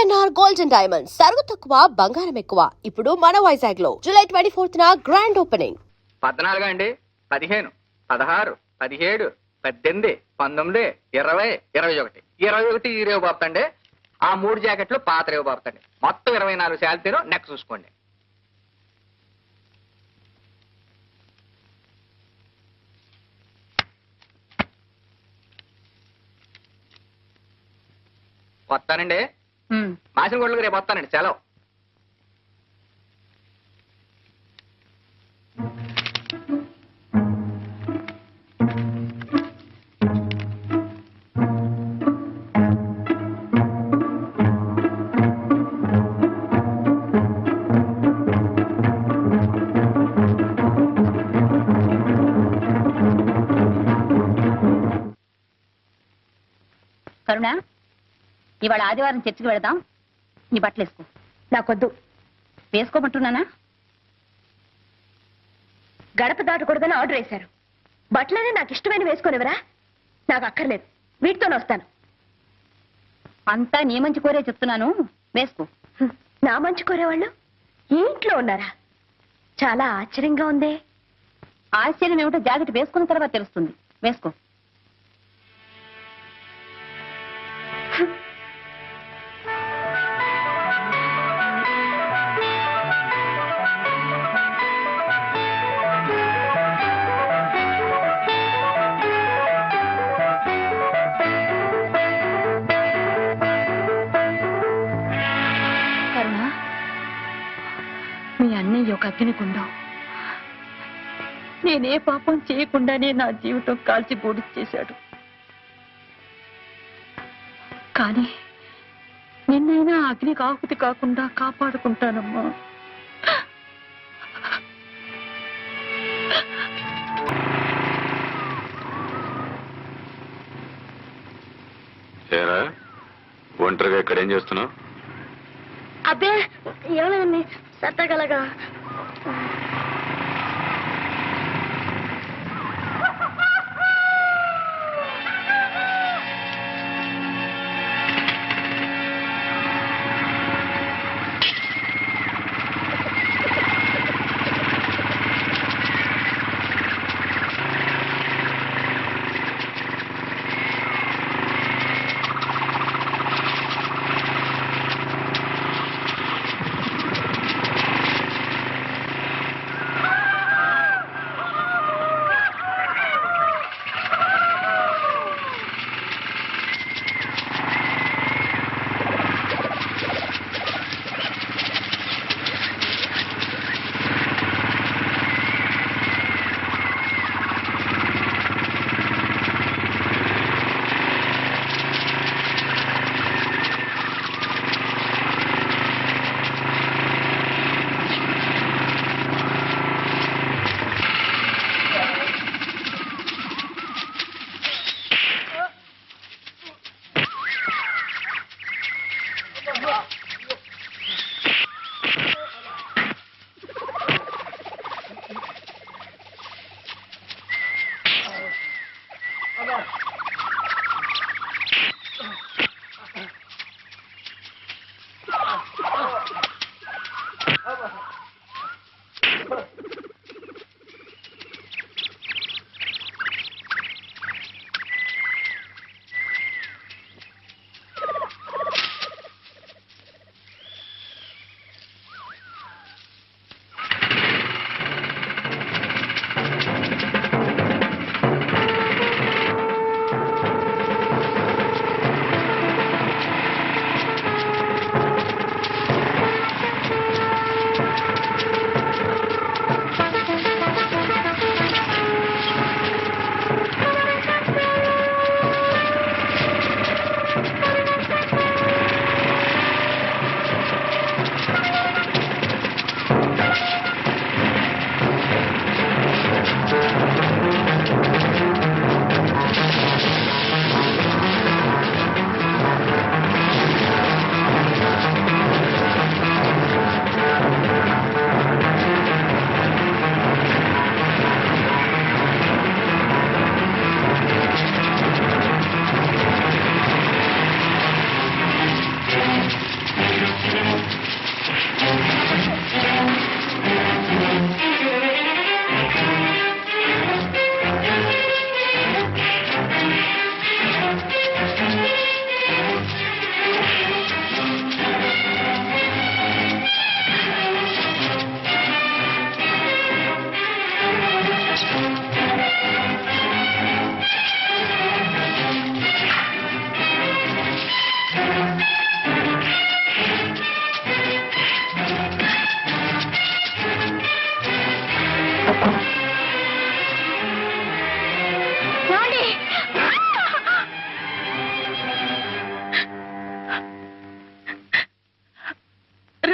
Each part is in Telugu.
విఎన్ఆర్ గోల్డ్ అండ్ డైమండ్స్ సరుకు తక్కువ బంగారం ఎక్కువ. ఇప్పుడు మన వైజాగ్ లో జూలై 24న గ్రాండ్ ఓపెనింగ్. 14 అండి, 15, 16, 17, 18, 19, 20, 21. 21 ఈ రేవు బాపుతండి. ఆ 3 జాకెట్లు పాత రేవు బాపుతండి. మొత్తం 24 శాలరీలు నెక్ చూసుకోండి. వస్తానండి. మాసిన గొడ్లకు రేపు వస్తానండి. సెలవు. కరుణ, ఇవాళ ఆదివారం చర్చికి వెళదాం. నీ బట్టలు వేసుకో. నాకొద్దు. వేసుకోమంటున్నానా? గడప దాటకూడదని ఆర్డర్ వేశారు. బట్టలనే నాకు ఇష్టమైన వేసుకోనివరా? నాకు అక్కర్లేదు, వీటితోనే వస్తాను. అంతా నీ మంచి కోరే చెప్తున్నాను, వేసుకో. నా మంచి కోరేవాళ్ళు ఈ ఇంట్లో ఉన్నారా? చాలా ఆశ్చర్యంగా ఉందే. ఆశ్చర్యం ఏమిటో జాకెట్ వేసుకున్న తర్వాత తెలుస్తుంది. వేసుకో. మీ అన్నయ్య ఒక అగ్నిగుండం. నేనే పాపం చేయకుండానే నా జీవితం కాల్చి బూడిచ్చేశాడు. కానీ నిన్నైనా అగ్నికి ఆహుతి కాకుండా కాపాడుకుంటానమ్మా. ఏరా, ఒంటరిగా ఇక్కడ ఏం చేస్తున్నావు? అబ్బే ఏమైంది? సత్తగలగా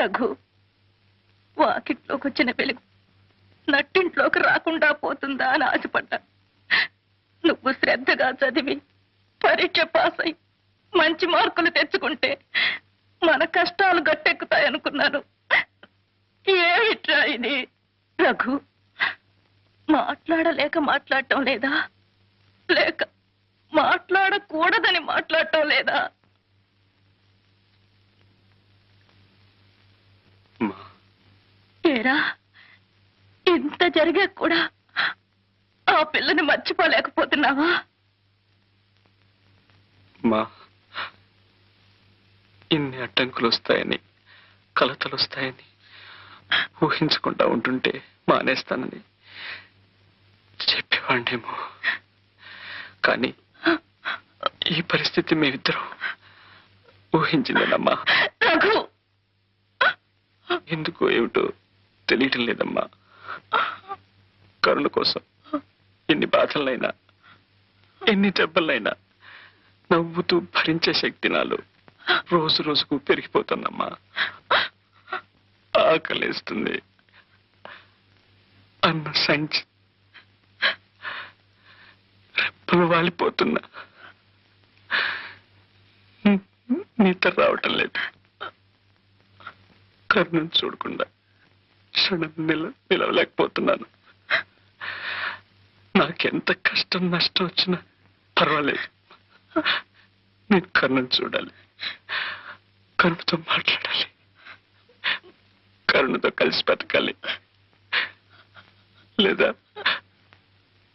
రఘు, వాకిట్లోకి వచ్చిన వెలుగు నట్టింట్లోకి రాకుండా పోతుందా అని ఆశపడ్డా. నువ్వు శ్రద్ధగా చదివి పరీక్ష పాస్ అయి మంచి మార్కులు తెచ్చుకుంటే మన కష్టాలు గట్టెక్కుతాయనుకున్నాను. ఏమిట్రా ఇది? రఘు, మాట్లాడలేక మాట్లాడటం లేదా, లేక మాట్లాడకూడదని మాట్లాడటం లేదా? ఏరా, ఇంత జరిగా కూడా ఆ పిల్లని మర్చిపోలేకపోతున్నావా? మా ఇన్ని అడ్డంకులు వస్తాయని, కలతలు వస్తాయని ఊహించకుండా ఉంటుంటే మానేస్తానని చెప్పేవాడినేమో. కానీ ఈ పరిస్థితి మేమిద్దరం ఊహించిందేనమ్మా. రఘు, ఎందుకో ఏమిటో తెలియటం లేదమ్మా. కరుణ కోసం ఎన్ని బాధలైనా, ఎన్ని దెబ్బలైనా నవ్వుతూ భరించే శక్తి నాలో రోజు రోజుకు పెరిగిపోతుందమ్మా. ఆకలేస్తుంది అన్న సంచి రెప్పలు వాలిపోతున్నా నిద్ర రావటం లేదు. కరుణను చూడకుండా క్షణం నిలవలేకపోతున్నాను. నాకెంత కష్టం నష్టం వచ్చినా పర్వాలేదు, నేను కరుణను చూడాలి, కరుణతో మాట్లాడాలి, కరుణతో కలిసి బతకాలి, లేదా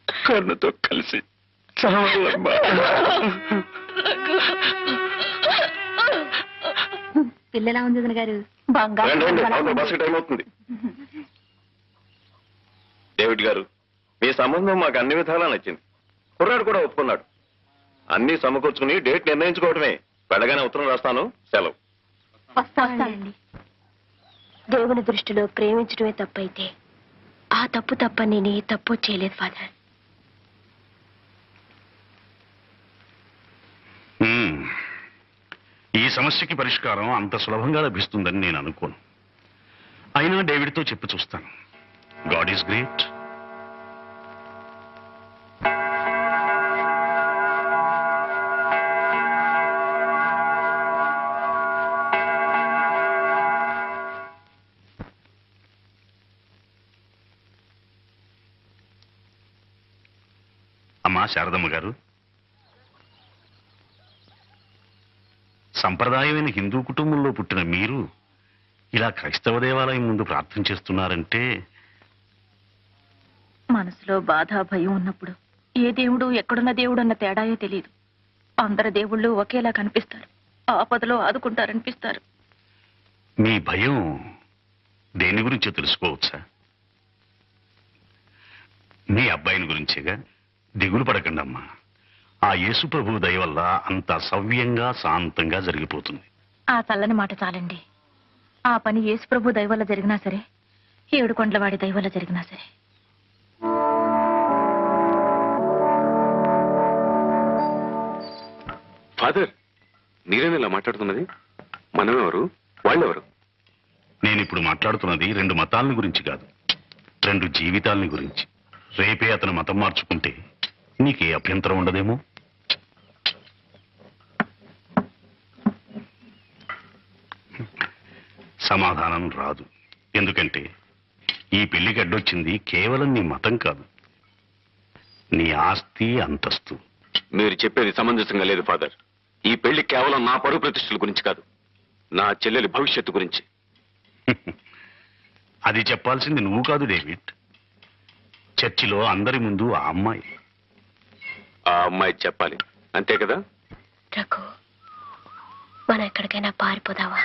కరుణతో కలిసి చావాలమ్మా. పిల్లలా ఉంది గారు? బస్సు టైం అవుతుంది. డేవిడ్ గారు, మీ సంబంధం మాకు అన్ని విధాలా నచ్చింది. కుర్రాడు కూడా ఒప్పుకున్నాడు. అన్ని సమకూర్చుకుని డేట్ నిర్ణయించుకోవడమే. వెళ్ళగానే ఉత్తరం రాస్తాను. సెలవు. వస్తానండి. దేవుని దృష్టిలో ప్రేమించడమే తప్పైతే ఆ తప్పు తప్ప నేను ఏ తప్పు చేయలేదు ఫాదర్. ఈ సమస్యకి పరిష్కారం అంత సులభంగా లభిస్తుందని నేను అనుకోను. అయినా డేవిడ్తో చెప్పి చూస్తాను. God is great. అమ్మా శారదమ్మ గారు, సంప్రదాయమైన హిందూ కుటుంబంలో పుట్టిన మీరు ఇలా క్రైస్తవ దేవాలయం ముందు ప్రార్థన చేస్తున్నారంటే, మనసులో బాధ భయం ఉన్నప్పుడు ఏ దేవుడు ఎక్కడున్న దేవుడు అన్న తేడాయో తెలియదు. అందరు దేవుళ్ళు ఒకేలా కనిపిస్తారు, ఆపదలో ఆదుకుంటారనిపిస్తారు. మీ భయం దేని గురించో తెలుసుకోవచ్చా? మీ అబ్బాయిని గురించేగా. దిగులు పడకండి అమ్మా. ఆ యేసు ప్రభు దయ వల్ల అంత సవ్యంగా శాంతంగా జరిగిపోతుంది. ఆ చల్లని మాట చాలండి. ఆ పని యేసు ప్రభు దయ వల్ల జరిగినా సరే, ఏడుకొండలవాడి దయ వల్ల జరిగినా సరే. ఫాదర్, మీరేనా ఇలా మాట్లాడుతున్నది? మనమెవరు, వాళ్ళెవరు? నేనిప్పుడు మాట్లాడుతున్నది 2 మతాలని గురించి కాదు, 2 జీవితాలని గురించి. రేపే అతను మతం మార్చుకుంటే నీకే అభ్యంతరం ఉండదేమో. సమాధానం రాదు. ఎందుకంటే ఈ పెళ్లికి అడ్డొచ్చింది కేవలం నీ మతం కాదు, నీ ఆస్తి అంతస్తు. మీరు చెప్పేది సమంజసంగా లేదు ఫాదర్. ఈ పెళ్లి కేవలం నా పరువు ప్రతిష్టల గురించి కాదు, నా చెల్లెలి భవిష్యత్తు గురించి. అది చెప్పాల్సింది నువ్వు కాదు డేవిడ్. చర్చిలో అందరి ముందు ఆ అమ్మాయి. ఆ అమ్మాయి చెప్పాలి, అంతే కదా? రఘు, మనం ఎక్కడికైనా పారిపోదావా?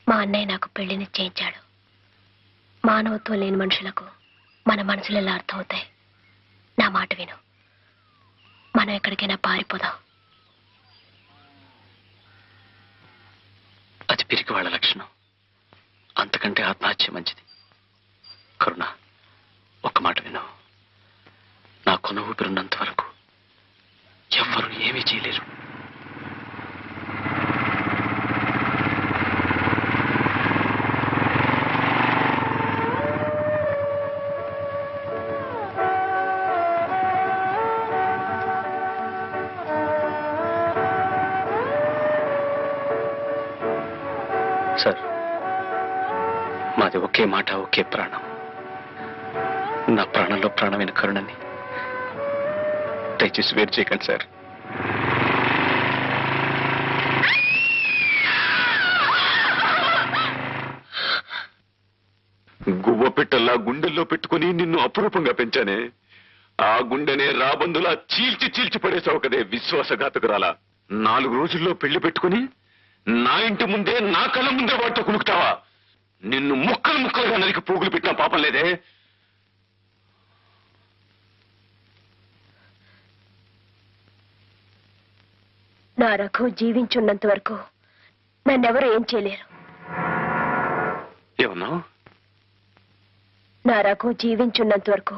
మా అన్నయ్య నాకు పెళ్లి నిశ్చయించాడు. మానవత్వం లేని మనుషులకు మన మనసులు ఎలా అర్థమవుతాయి? నా మాట విను, మనం ఎక్కడికైనా పారిపోదాం. అది పిరికి వాళ్ళ లక్షణం. అంతకంటే ఆత్మహత్య మంచిది. కరుణ, కొన ఊపిరున్నంత వరకు ఎవ్వరూ ఏమీ చేయలేరు. సార్, మాది ఒకే మాట, ఒకే ప్రాణం. నా ప్రాణంలో ప్రాణమైన కరుణని దయచేసి వేరు చేయకండి సార్. గువ్వ పెట్టల్లా గుండెల్లో పెట్టుకుని నిన్ను అపురూపంగా పెంచానే, ఆ గుండెనే రాబందులా చీల్చి చీల్చి పడేసావు కదే విశ్వాసఘాతకురాలా. 4 రోజుల్లో పెళ్లి పెట్టుకుని నా ఇంటి ముందే, నా కళ్ళ ముందే వాటితో కునుకుతావా? నిన్ను ముక్కలు ముక్కలుగా నరికి పోగులు పెట్టిన పాపం లేదే. నా రఘు జీవించున్నంత వరకు నన్నెవరు ఏం చేయలేరు. ఏమన్నావు? నా రఘు జీవించున్నంత వరకు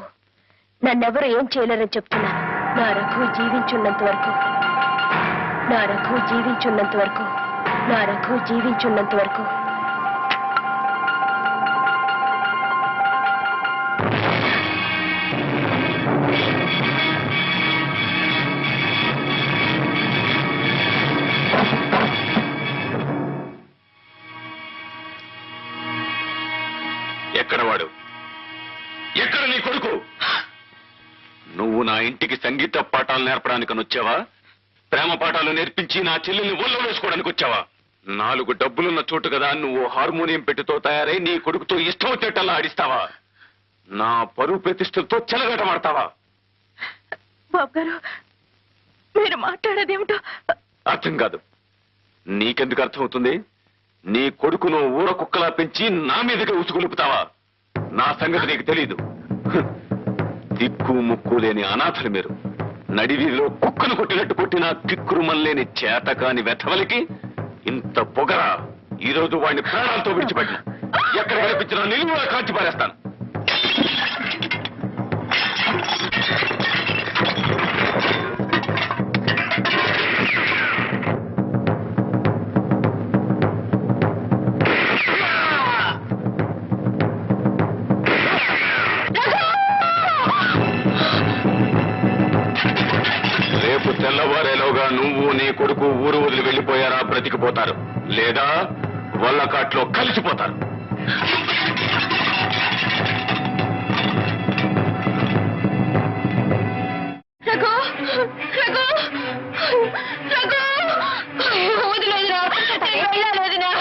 నన్నెవరు ఏం చేయలేరని చెప్తున్నాను. నా రఘు జీవించున్నంత వరకు, నా రఘు జీవించున్నంత వరకు, నా రఘు జీవించున్నంత వరకు. ఎక్కడ వాడు? ఎక్కడ నీ కొడుకు? నువ్వు నా ఇంటికి సంగీత పాఠాలు నేర్పడానికి వచ్చావా? ప్రేమ పాఠాలు నేర్పించి నా చెల్లెల్ని ఒళ్ళో వేసుకోవడానికి వచ్చావా? 4 డబ్బులున్న చోటు కదా నువ్వు హార్మోనియం పెట్టితో తయారై నీ కొడుకుతో ఇష్టం వచ్చేటల్లా ఆడిస్తావా? నా పరువు ప్రతిష్టలతో చెలగటమాడతావా? బాబు గారు, మీరు మాట్లాడేదేమిటో అర్థం కాదు. నీకెందుకు అర్థమవుతుంది? నీ కొడుకును ఊర కుక్కలా పెంచి నా మీదకి ఉసుగులుపుతావా? నా సంగతి నీకు తెలీదు. దిక్కు ముక్కు లేని అనాథలు మీరు. నడివీధిలో కుక్కను కొట్టినట్టు కొట్టిన కిక్కురుమల్లేని చేతకాని వెధవలికి ఇంత పొగరా? ఈ రోజు వాడిని ప్రాణాలతో విడిచిపెట్టిన ఎక్కడ కనిపించినా నిలువులా కాల్చి పారేస్తాను. రేపు తెల్లవారేలోగా నువ్వు నీ కొడుకు ఊరు వదిలి వెళ్లిపోయారా బ్రతికిపోతారు, లేదా వల్లకాట్లో కలిసిపోతారు. రఘు, రఘు, రఘు, వదిలేదురా, నేను వెళ్ళాలేదునా,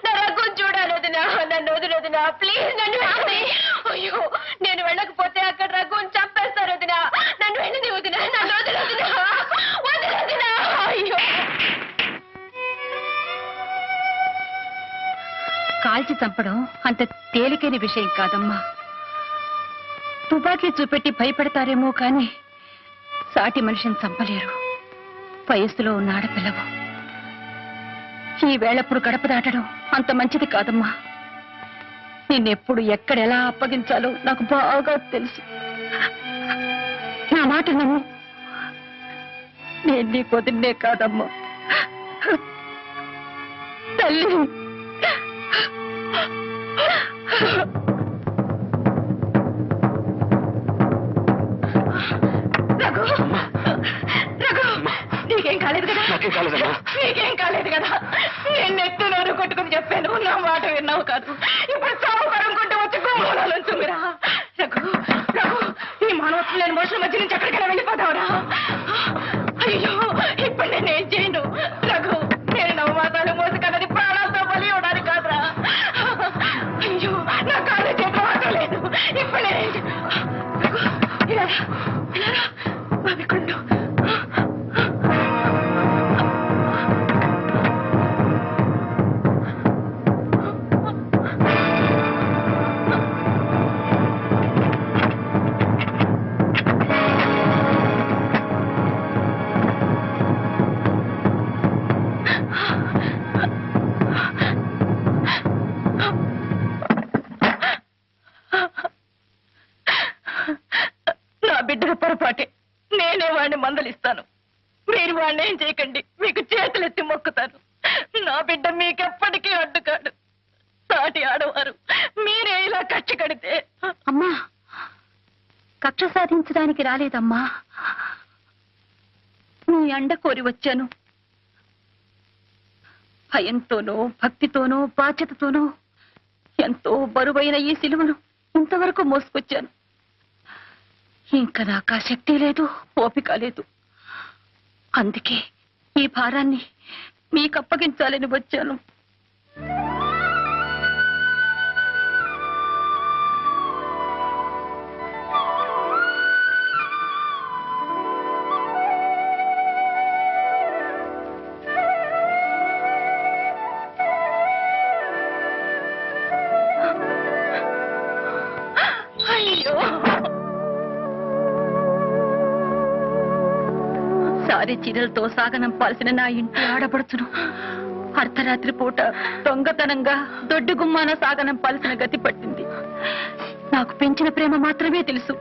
నా రఘు చూడాలేదునా, నన్ను వదిలేదునా, ప్లీజ్ నన్ను వెళ్ళి. అయ్యో, నేను వెళ్ళకపోతే అక్కడ రఘుని చంపేస్తారు వదినా, నన్ను వెళ్ళింది వదినా, నన్ను వదిలేదునా, వదిలేదునా. అయ్యో, కాల్చి చంపడం అంత తేలికైన విషయం కాదమ్మా. తుపాకీ చూపెట్టి భయపెడతారేమో కానీ సాటి మనిషిని చంపలేరు. వయస్సులో ఉన్న ఆడపిల్లవు. ఈ వేళప్పుడు గడప దాటడం అంత మంచిది కాదమ్మా. నిన్నెప్పుడు ఎక్కడెలా అప్పగించాలో నాకు బాగా తెలుసు. నా మాట నమ్ము. నేను నీ కొద్దినే కాదమ్మా, తల్లి. రఘు, రఘు, నీకేం కాలేదు కదా? నాకేం కాలేదమ్మా. నీకేం కాలేదు కదా? నేను నెత్తి నోరు కొట్టుకుని చెప్పాను, నా మాట విన్నావు కాదు. ఇప్పుడు సాగుకరం కొంటే వచ్చి గోమూలాలుంటుందిరా. రఘు, రఘు, ఈ మానవత్వం లేని మనుషుల మధ్య నుంచి ఎక్కడికైనా వెళ్ళిపోతావురా. అయ్యో, ఇప్పుడు నేనేం చేయను రఘు. నేను నవమాసాలు మోసి కన్నది ప్రాణాలతో బలి ఇవ్వడానికి కాదురా. అయ్యో, నా కాళ్ళు చేతులు మాత్రం లేదు. ఇప్పుడు నేనేం రఘు, ఇలా ఇలా బావికుండు. నా బిడ్డల పొరపాటే నేనే వాడిని మందలిస్తాను. మీరు వాడిని ఏం చేయకండి, మీకు చేతులెత్తి మొక్కుతాను. నా బిడ్డ మీకెప్పటికీ అడ్డుకాడు. సాటి ఆడవారు మీరే ఇలా కక్ష కడితే. అమ్మా, కక్ష సాధించడానికి రాలేదమ్మా, నీ అండ కోరి వచ్చాను. భయంతోనో భక్తితోనో బాధ్యతతోనో ఎంతో బరువైన ఈ సిలువను ఇంతవరకు మోసుకొచ్చాను. ఇంకా నాకు ఆ శక్తి లేదు, ఓపిక లేదు. అందుకే ఈ భారాన్ని మీకు అప్పగించాలని వచ్చాను. అయ్యో, సారి చీరలతో సాగనంపాల్సిన నా ఇంటి ఆడపడుచును అర్ధరాత్రి పూట దొంగతనంగా దొడ్డు గుమ్మాన సాగనంపాల్సిన గతి పట్టింది. నాకు పెంచిన ప్రేమ మాత్రమే తెలుసు,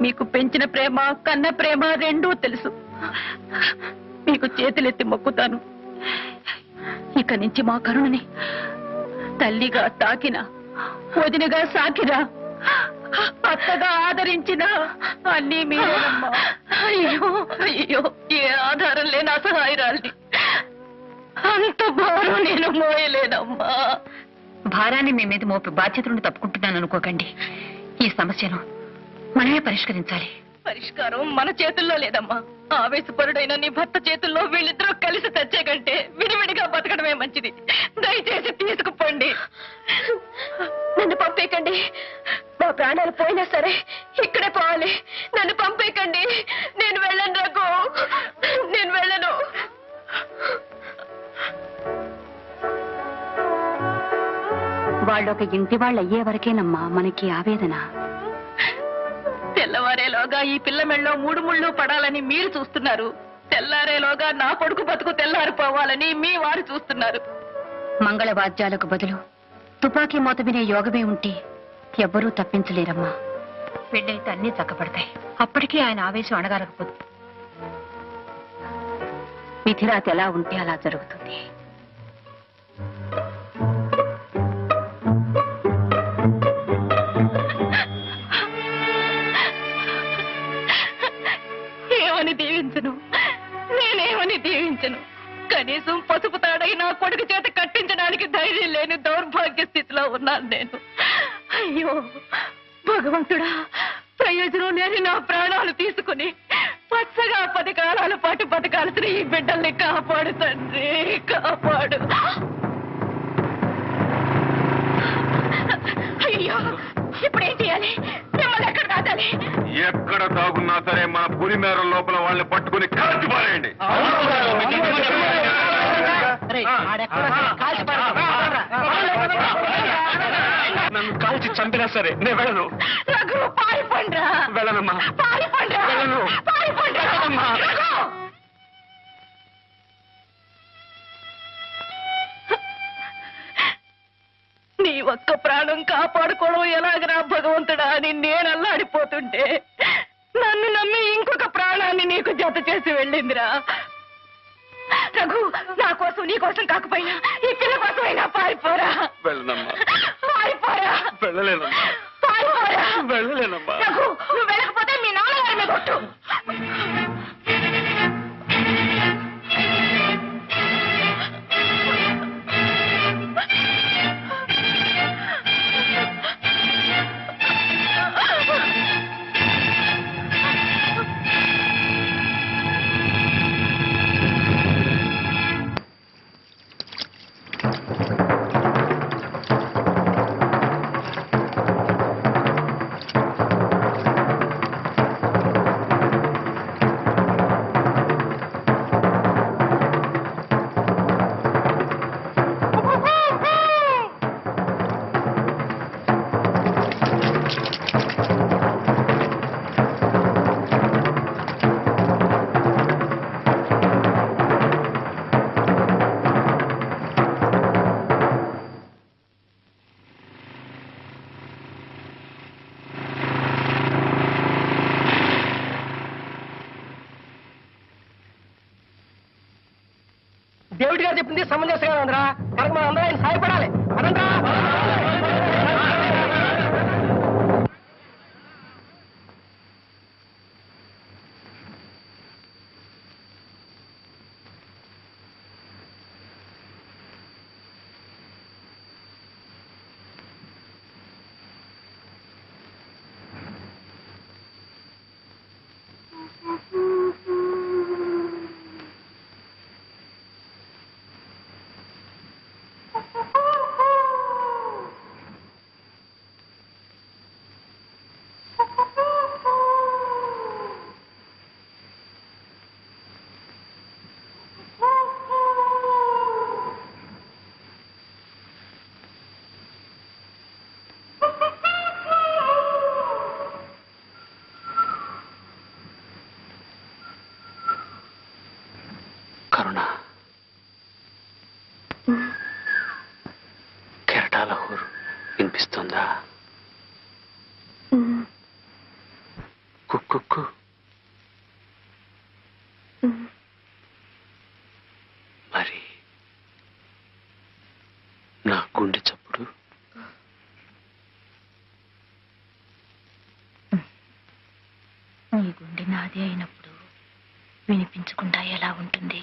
మీకు పెంచిన ప్రేమ కన్న ప్రేమ రెండూ తెలుసు. మీకు చేతులెత్తి మొక్కుతాను. ఇక నుంచి మా కరుణని తల్లిగా తాకిన, వదినగా సాకిన, అత్తగా ఆదరించిన అన్నీ మీరేనమ్మా. అయ్యో అయ్యో, ఏ ఆధారం లేని అసహాయరాల్ని, అంత భారం నేను మోయలేనమ్మా. భారాన్ని మీ మీద మోపి బాధ్యతలను తప్పుకుంటున్నాను అనుకోకండి. ఈ సమస్యను మనమే పరిష్కరించాలి. పరిష్కారం మన చేతుల్లో లేదమ్మా. ఆవేశపరుడైన నీ భర్త చేతుల్లో వీళ్ళిద్దరూ కలిసి తెచ్చే కంటే విడివిడిగా బతకడమే మంచిది. దయచేసి తీసుకుపోండి. నన్ను పంపేయకండి. మా ప్రాణాలు పోయినా సరే ఇక్కడే పోవాలి. నన్ను పంపేయకండి. నేను వెళ్ళను రఘు, నేను వెళ్ళను. వాళ్ళొక ఇంటి వాళ్ళు అయ్యే వరకేనమ్మా మనకి ఆవేదన. తెల్లవారేలోగా ఈ పిల్ల మెళ్ళలో 3 ముళ్ళు పడాలని మీరు చూస్తున్నారు. తెల్లారేలోగా నా కొడుకు బతుకు తెల్లారిపోవాలని మీ వారు చూస్తున్నారు. మంగళవాద్యాలకు బదులు తుపాకీ మోత వినే యోగమే ఉంటే ఎవ్వరూ తప్పించలేరమ్మా. పెళ్ళైతే అన్నీ చక్కబడతాయి. అప్పటికీ ఆయన ఆవేశం అణగారకపోదు. విధిరాత ఎలా ఉంటే అలా జరుగుతుంది. ఏమని దీవించను, నేనేమని దీవించను. కనీసం పసుపు తాడై నా కొడుకు చేత కట్టించడానికి ధైర్యం లేని దౌర్భాగ్య స్థితిలో ఉన్నాను నేను. అయ్యో భగవంతుడా, ప్రయోజనం లేని నా ప్రాణాలు తీసుకుని పచ్చగా 10 కాలాల పాటు బతకాల్సిన ఈ బిడ్డల్ని కాపాడు తండ్రి, కాపాడు. అయ్యో, ఇప్పుడు ఏం చేయాలి? మిమ్మల్ని ఎక్కడ దాచాలి? ఎక్కడ తాగున్నా సరే మన పులిమేర లోపల వాళ్ళని పట్టుకుని కాల్చి పారేయండి. నన్ను కాల్చి చంపినా సరే నేను వెళ్ళను. రఘు, పారిపోండ్రా. వెళ్ళనమ్మా, పారిపోండ్రా. వెళ్ళను. పారిపోండ్రా. రఘు! నీ ఒక్క ప్రాణం కాపాడుకోవడం ఎలాగరా భగవంతుడా అని నేను అల్లాడిపోతుంటే నన్ను నమ్మి ఇంకొక ప్రాణాన్ని నీకు జత చేసి వెళ్ళిందిరా. రఘు, నా కోసం నీ కోసం కాకపోయినా ఈ పిల్ల కోసమైనా పారిపోరా. వెళ్ళనమ్మా, పారిపోరా. వెళ్ళలేనమ్మా, పారిపోరా. వెళ్ళలేనమ్మా. రఘు, నువ్వు వెళ్ళకపోతే మీ నాన్నగారి మీద కొట్టు. దేవుడి గారు చెప్పింది సమంజసంగా ఉందిరా. కనుక మనం అందరం ఆయన సాయపడాలి. అనంతరా కరుణ, కెరటాల హోరు వినిపిస్తుందా? కుక్కు మరి నా గుండె చప్పుడు? నీ గుండె నాది అయినప్పుడు వినిపించకుండా ఎలా ఉంటుంది?